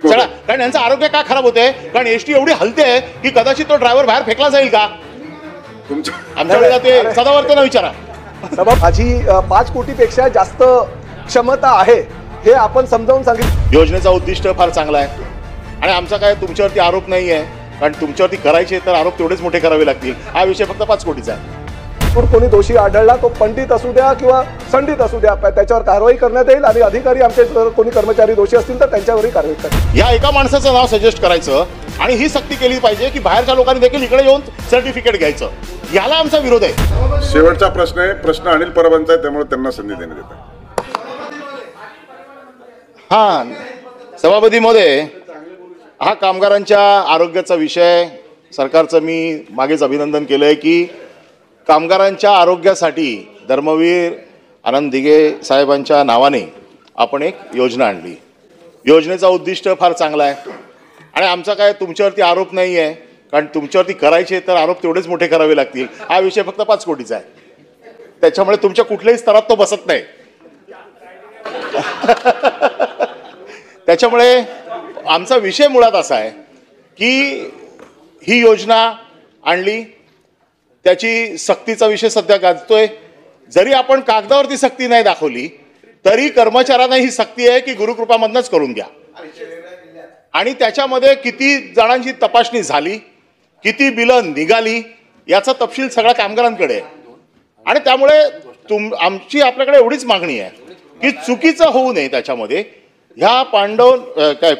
सगळा, कारण यांचं आरोग्य का खराब होते, कारण एसटी एवढी हलते की कदाचित तो ड्रायव्हर बाहेर फेकला जाईल का. आमच्याकडे ते सदावर्तेंना विचारा. माझी 5 कोटीपेक्षा जास्त क्षमता आहे हे आपण समजावून सांगितलं. योजनेचा उद्दिष्ट फार चांगला आहे आणि आमचा काय तुमच्यावरती आरोप नाही आहे, कारण तुमच्यावरती करायचे तर आरोप तेवढेच मोठे करावे लागतील. हा विषय फक्त 5 कोटीचा आहे. कोणी दोषी आढळला तो पंडित असू द्या किंवा संडित असू द्या त्याच्यावर कारवाई करण्यात येईल आणि अधिकारी आमचे कोणी कर्मचारी दोषी असतील तर त्यांच्यावरही कारवाई करेल. या एका माणसाचं नाव सजेस्ट करायचं आणि ही सक्ती केली पाहिजे की बाहेरच्या लोकांनी देखील इकडे येऊन सर्टिफिकेट घ्यायचं, याला आमचा विरोध आहे. शेवटचा प्रश्न आहे, प्रश्न अनिल परबांचा आहे, त्यामुळे त्यांना संधी देण्यात येते. हा सभापती महोदय, हा कामगारांच्या आरोग्याचा विषय सरकारचं मी मागेच अभिनंदन केलंय की कामगारांच्या आरोग्यासाठी धर्मवीर आनंद दिघे साहेबांच्या नावाने आपण एक योजना आणली. योजनेचा उद्दिष्ट फार चांगला आहे आणि आमचा काय तुमच्यावरती आरोप नाही आहे, कारण तुमच्यावरती करायचे तर आरोप तेवढेच मोठे करावे लागतील. हा विषय फक्त 5 कोटीचा आहे, त्याच्यामुळे तुमच्या कुठल्याही स्तरात तो बसत नाही. त्याच्यामुळे आमचा विषय मुळात असा आहे की ही योजना आणली, त्याची सक्तीचा विषय सध्या गाजतोय. जरी आपण कागदावरती सक्ती नाही दाखवली तरी कर्मचाऱ्यांना ही सक्ती आहे की गुरुकृपामधनंच करून घ्या. आणि त्याच्यामध्ये किती जणांची तपासणी झाली, किती बिलं निघाली, याचा तपशील सगळ्या कामगारांकडे आहे. आणि त्यामुळे आमची आपल्याकडे एवढीच मागणी आहे की चुकीचं होऊ नये. त्याच्यामध्ये ह्या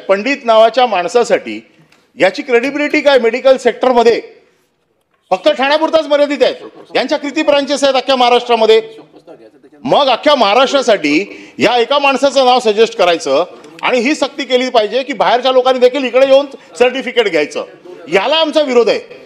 पंडित नावाच्या माणसासाठी याची क्रेडिबिलिटी काय मेडिकल सेक्टरमध्ये फक्त ठाण्यापुरताच मर्यादित आहेत. यांच्या किती ब्रांचेस आहेत अख्ख्या महाराष्ट्रामध्ये. मग अख्ख्या महाराष्ट्रासाठी या एका माणसाचं नाव सजेस्ट करायचं आणि ही सक्ती केली पाहिजे की बाहेरच्या लोकांनी देखील इकडे येऊन सर्टिफिकेट घ्यायचं, याला आमचा विरोध आहे.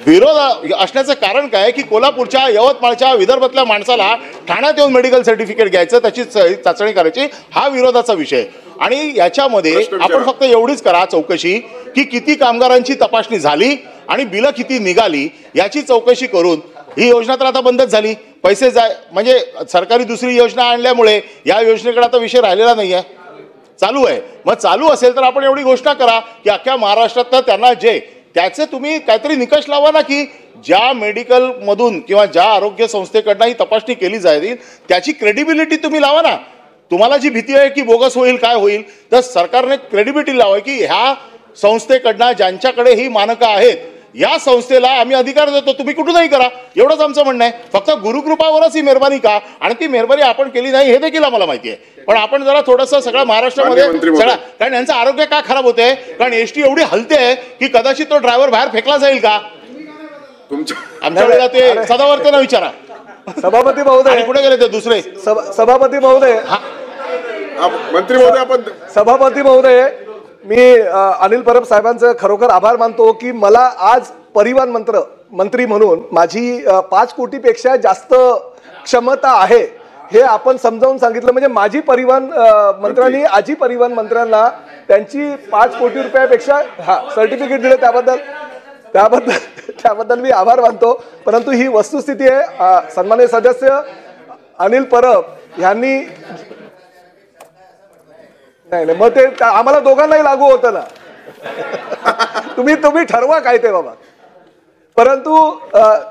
विरोध असण्याचं कारण काय की कोल्हापूरच्या, यवतमाळच्या, विदर्भातल्या माणसाला ठाण्यात येऊन मेडिकल सर्टिफिकेट घ्यायचं, त्याची चाचणी करायची, हा विरोधाचा विषय. आणि याच्यामध्ये आपण फक्त एवढीच करा चौकशी की किती कामगारांची तपासणी झाली आणि बिलं किती निघाली याची चौकशी करून. ही योजना तर आता बंदच झाली, पैसे म्हणजे सरकारी दुसरी योजना आणल्यामुळे या योजनेकडे आता विषय राहिलेला नाही आहे, चालू आहे. मग चालू असेल तर आपण एवढी घोषणा करा की अख्ख्या महाराष्ट्रात त्यांना जे त्याचे तुम्ही काहीतरी निकष लावा ना, की ज्या मेडिकल मधून किंवा ज्या आरोग्य संस्थेकडनं ही तपासणी केली जाईल त्याची क्रेडिबिलिटी तुम्ही लावा ना. तुम्हाला जी भीती आहे की बोगस होईल काय होईल, तर सरकारने क्रेडिबिलिटी लावा की ह्या संस्थेकडनं ज्यांच्याकडे ही मानकं आहेत या संस्थेला आम्ही अधिकार देतो, तुम्ही कुठूनही करा, एवढंच आमचं म्हणणं आहे. फक्त गुरुकृपावरच ही मेहरबानी का, आणि ती मेहरबानी आपण केली नाही हे देखील आम्हाला माहिती आहे. पण आपण जरा थोडंसं सगळ्या महाराष्ट्रामध्ये सगळा, कारण यांचं आरोग्य का खराब होते, कारण एसटी एवढी हलते की कदाचित तो ड्रायव्हर बाहेर फेकला जाईल का. आमच्याकडे ते सदावर्तेंना विचारा. सभापती महोदय पुढे गेले ते दुसरे सभापती महोदय मंत्री महोदय, आपण सभापती महोदय, मी अनिल परब साहेबांचं खरोखर आभार मानतो की मला आज परिवहन मंत्री म्हणून माझी 5 कोटीपेक्षा जास्त क्षमता आहे हे आपण समजावून सांगितलं. म्हणजे माझी परिवहन मंत्र्यांनी आजी परिवहन मंत्र्यांना त्यांची 5 कोटी रुपयापेक्षा सर्टिफिकेट दिलं, त्याबद्दल मी आभार मानतो. परंतु ही वस्तुस्थिती आहे. सन्माननीय सदस्य अनिल परब यांनी नाही मग ते आम्हाला दोघांनाही लागू होतं ना. तुम्ही ठरवा काय ते बाबा. परंतु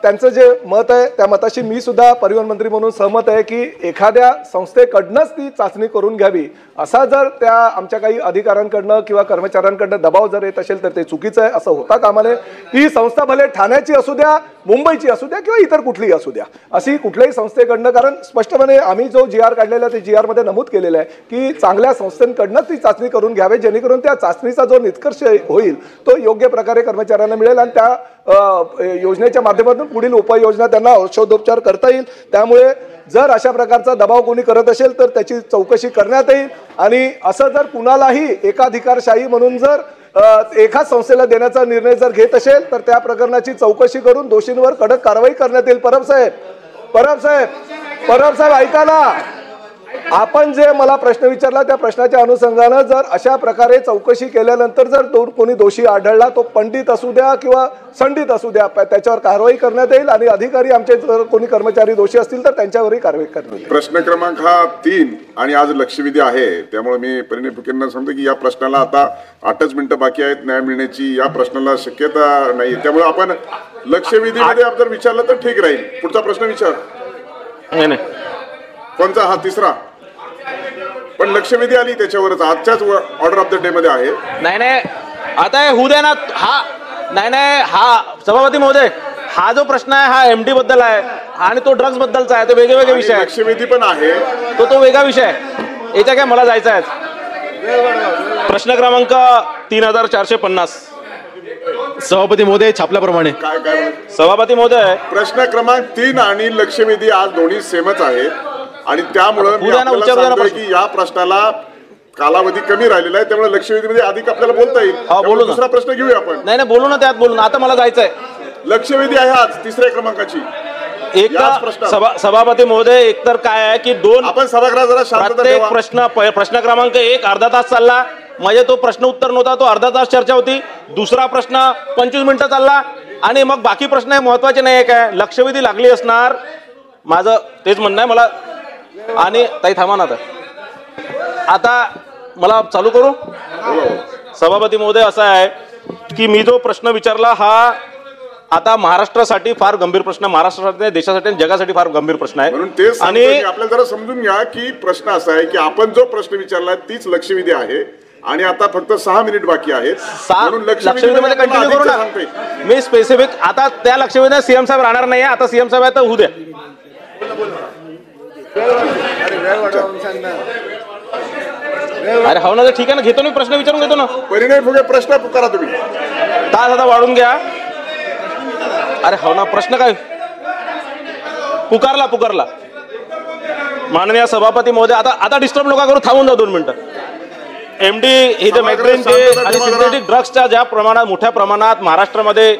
त्यांचं जे मत आहे त्या मताशी मी सुद्धा परिवहन मंत्री म्हणून सहमत आहे की एखाद्या संस्थेकडनंच ती चाचणी करून घ्यावी. असा जर त्या आमच्या काही अधिकाऱ्यांकडनं किंवा कर्मचाऱ्यांकडनं दबाव जर येत असेल तर ते चुकीचं आहे. असं होता कामा नये. ही संस्था भले ठाण्याची असू द्या, मुंबईची असू द्या किंवा इतर कुठलीही असू द्या, अशी कुठल्याही संस्थेकडनं, कारण स्पष्टपणे आम्ही जो GR काढलेला ते GR मध्ये नमूद केलेलं आहे की चांगल्या संस्थांकडनं ती चाचणी करून घ्यावी, जेणेकरून त्या चाचणीचा जो निष्कर्ष होईल तो योग्य प्रकारे कर्मचाऱ्यांना मिळेल आणि त्या योजनेच्या माध्यमातून पुढील उपाययोजना त्यांना औषधोपचार करता येईल. त्यामुळे जर अशा प्रकारचा दबाव कोणी करत असेल तर त्याची चौकशी करण्यात येईल. आणि असं जर कुणालाही एकाधिकारशाही म्हणून जर एकाच संस्थेला देण्याचा निर्णय जर घेत असेल तर त्या प्रकरणाची चौकशी करून दोषींवर कडक कारवाई करण्यात येईल. परब साहेब ऐका ना. आपण जे मला प्रश्न विचारला त्या प्रश्नाच्या अनुषंगानं जर अशा प्रकारे चौकशी केल्यानंतर जर कोणी दोषी आढळला, तो पंडित असू द्या किंवा संडित असू द्या, त्याच्यावर कारवाई करण्यात येईल आणि अधिकारी आमचे जर कोणी कर्मचारी दोषी असतील तर त्यांच्यावरही कारवाई करण्यात येईल. प्रश्न क्रमांक हा 3 आणि आज लक्षवेधी आहे, त्यामुळे मी परिणय फुकेंना सांगतो की या प्रश्नाला आता 8च मिनिटं बाकी आहेत न्याय मिळण्याची. या प्रश्नाला शक्यता नाही, त्यामुळे आपण लक्षवेधीमध्ये जर विचारलं तर ठीक राहील. पुढचा प्रश्न विचार. नाही कोणता? हा 3रा. पण लक्षवेधी आली त्याच्यावरच आजच्याच ऑर्डर ऑफ द डे मध्ये आहे. नाही आता होऊ द्या ना. हा नाही हा सभापती महोदय, हा जो प्रश्न आहे हा MD बद्दल आहे आणि तो ड्रग्स बद्दलचा आहे. तो वेगळे विषय आहे. लक्षवेधी पण आहे तो वेगळा विषय आहे. याच्या काय मला जायचं आहे. प्रश्न क्रमांक 3450. सभापती महोदय छापल्याप्रमाणे. काय सभापती महोदय, प्रश्न क्रमांक 3 आणि लक्षवेधी आज दोन्ही सेमच आहेत आणि त्यामुळे की या प्रश्नाला कालावधी कमी राहिलेला आहे, त्यामुळे लक्षवेधीमध्ये अधिक आपल्याला बोलता येईल. बोलू. दुसरा प्रश्न घेऊया आपण. नाही बोलू ना, त्यात बोलू ना. आता मला जायचं आहे. लक्षवेधी आहे आज 3ऱ्या क्रमांकाची. एक सभापती महोदय, एकतर काय आहे की आपण सभागृहात जरा शांतता ठेवा. प्रश्न क्रमांक 1 अर्धा तास चालला, म्हणजे तो प्रश्न उत्तर नव्हता, तो अर्धा तास चर्चा होती. दुसरा प्रश्न 25 मिनिटं चालला आणि मग बाकी प्रश्न महत्वाचे नाही. काय लक्षवेधी लागली असणार, माझं तेच म्हणणं आहे मला. आणि ताई थांबा ना. आता मला चालू करू. सभापती महोदय, असं आहे की मी जो प्रश्न विचारला हा आता महाराष्ट्रासाठी फार गंभीर प्रश्न, महाराष्ट्रासाठी, देशासाठी, जगासाठी फार गंभीर प्रश्न आहे. आणि आपल्याला जरा समजून घ्या की प्रश्न असा आहे की आपण जो प्रश्न विचारला तीच लक्षवेधी आहे आणि आता फक्त 6 मिनिट बाकी आहेत. लक्षवेधीमध्ये कंटिन्यू करू ना. मी स्पेसिफिक आता त्या लक्षवेधी सीएम साहेब राहणार नाही. आता सीएम साहेब आहे तर होऊ द्या. अरे हो ना, ठीक आहे ना, घेतो मी प्रश्न विचारून घेतो ना. परिणय फुगे, प्रश्न करा तुम्ही. तास आता वाढून घ्या. अरे हो ना, प्रश्न काय पुकारला. माननीय सभापती महोदय, आता डिस्टर्ब नका करू, थांबून जा 2 मिनिटं. MD हे जे मॅग्रेन आणि सिंथेटिक ड्रग्सच्या ज्या प्रमाणात मोठ्या प्रमाणात महाराष्ट्रामध्ये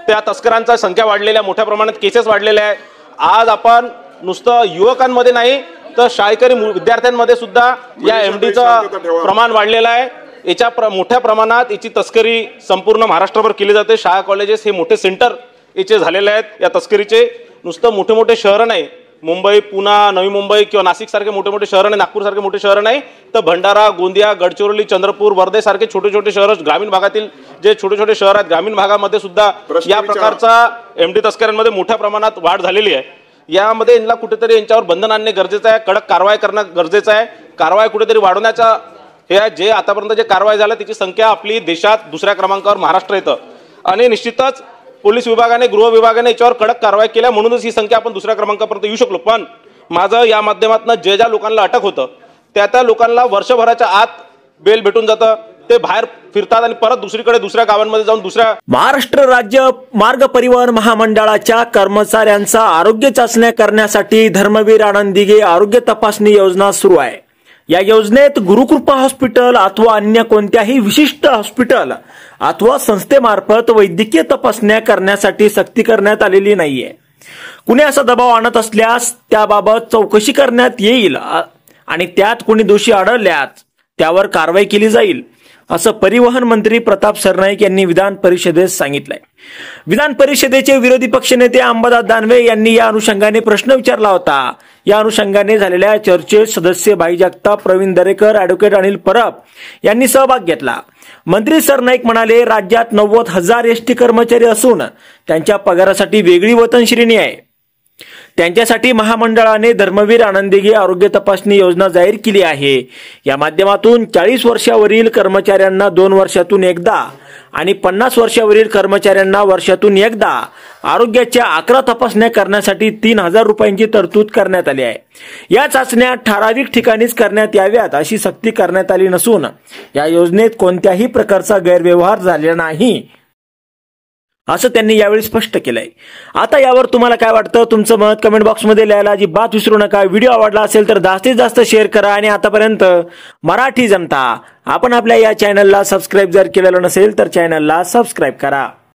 त्या तस्करांचा संख्या वाढलेल्या, मोठ्या प्रमाणात केसेस वाढलेल्या आहे. आज आपण नुसतं युवकांमध्ये नाही तर शाळकरी विद्यार्थ्यांमध्ये सुद्धा या MDचं प्रमाण वाढलेलं आहे. याच्या मोठ्या प्रमाणात याची तस्करी संपूर्ण महाराष्ट्रभर केली जाते. शाळा कॉलेजेस हे मोठे सेंटर याचे झालेले आहेत या तस्करीचे. नुसतं मोठे शहरं नाही, मुंबई, पुणे, नवी मुंबई किंवा नाशिक सारखे मोठे शहरं नाही, नागपूर सारखे मोठे शहरं नाही, तर भंडारा, गोंदिया, गडचिरोली, चंद्रपूर, वर्धे सारखे छोटे शहरं, ग्रामीण भागातील जे छोटे शहर आहेत, ग्रामीण भागामध्ये सुद्धा या प्रकारचा MD तस्करांमध्ये मोठ्या प्रमाणात वाढ झालेली आहे. यामध्ये यांना कुठेतरी यांच्यावर बंधन आणणे गरजेचं आहे, कडक कारवाई करणं गरजेचं आहे. कारवाई कुठेतरी वाढवण्याचा हे जे आतापर्यंत जे कारवाई झालं त्याची संख्या आपली देशात 2ऱ्या क्रमांकावर महाराष्ट्र येतं आणि निश्चितच पोलीस विभागाने, गृह विभागाने याच्यावर कडक कारवाई केल्या म्हणूनच ही संख्या आपण 2ऱ्या क्रमांकापर्यंत येऊ शकलो. पण माझं या माध्यमातून ज्या लोकांना अटक होतं त्या लोकांना वर्षभराच्या आत बेल भेटून जातं. ते बाहेर फिरतात आणि परत दुसऱ्या गावांमध्ये जाऊन महाराष्ट्र राज्य मार्ग परिवहन महामंडळाच्या कर्मचाऱ्यांचा आरोग्य चाचण्या करण्यासाठी धर्मवीर आनंद दिघे आरोग्य तपासणी योजना सुरू आहे. या योजनेत गुरुकृपा हॉस्पिटल अथवा अन्य कोणत्याही विशिष्ट हॉस्पिटल अथवा संस्थेमार्फत वैद्यकीय तपासण्या करण्यासाठी सक्ती करण्यात आलेली नाहीये. कुणी असा दबाव आणत असल्यास त्याबाबत चौकशी करण्यात येईल आणि त्यात कुणी दोषी आढळल्यास त्यावर कारवाई केली जाईल, असं परिवहन मंत्री प्रताप सरनाईक यांनी विधान परिषदेत सांगितलंय. विधान परिषदेचे विरोधी पक्षनेते अंबादास दानवे यांनी या अनुषंगाने प्रश्न विचारला होता. या अनुषंगाने झालेल्या चर्चेत सदस्य भाई जगताप, प्रवीण दरेकर, ॲडव्होकेट अनिल परब यांनी सहभाग घेतला. मंत्री सरनाईक म्हणाले, राज्यात 90,000 एसटी कर्मचारी असून त्यांच्या पगारासाठी वेगळी वेतन श्रेणी आहे. त्यांच्यासाठी महामंडळाने धर्मवीर आनंद दिघे आरोग्य तपासणी योजना जाहीर केली आहे. या माध्यमातून 40 वर्षावरील कर्मचाऱ्यांना 2 वर्षातून एकदा आणि 50 वर्षावरील कर्मचाऱ्यांना वर्षातून एकदा आरोग्याच्या 11 तपासण्या करण्यासाठी 3,000 रुपयांची तरतूद करण्यात आली आहे. या चाचण्या ठराविक ठिकाणीच करण्यात याव्यात अशी सक्ती करण्यात आली नसून या योजनेत कोणत्याही प्रकारचा गैरव्यवहार झालेला नाही, असं त्यांनी यावेळी स्पष्ट केलंय. आता यावर तुम्हाला काय वाटतं, तुमचं मत कमेंट बॉक्समध्ये लिहायला अजिबात विसरू नका. व्हिडिओ आवडला असेल तर जास्तीत जास्त शेअर करा आणि आतापर्यंत मराठी जनता आपण आपल्या या चॅनलला सबस्क्राईब जर केलेलं नसेल तर चॅनलला सबस्क्राईब करा.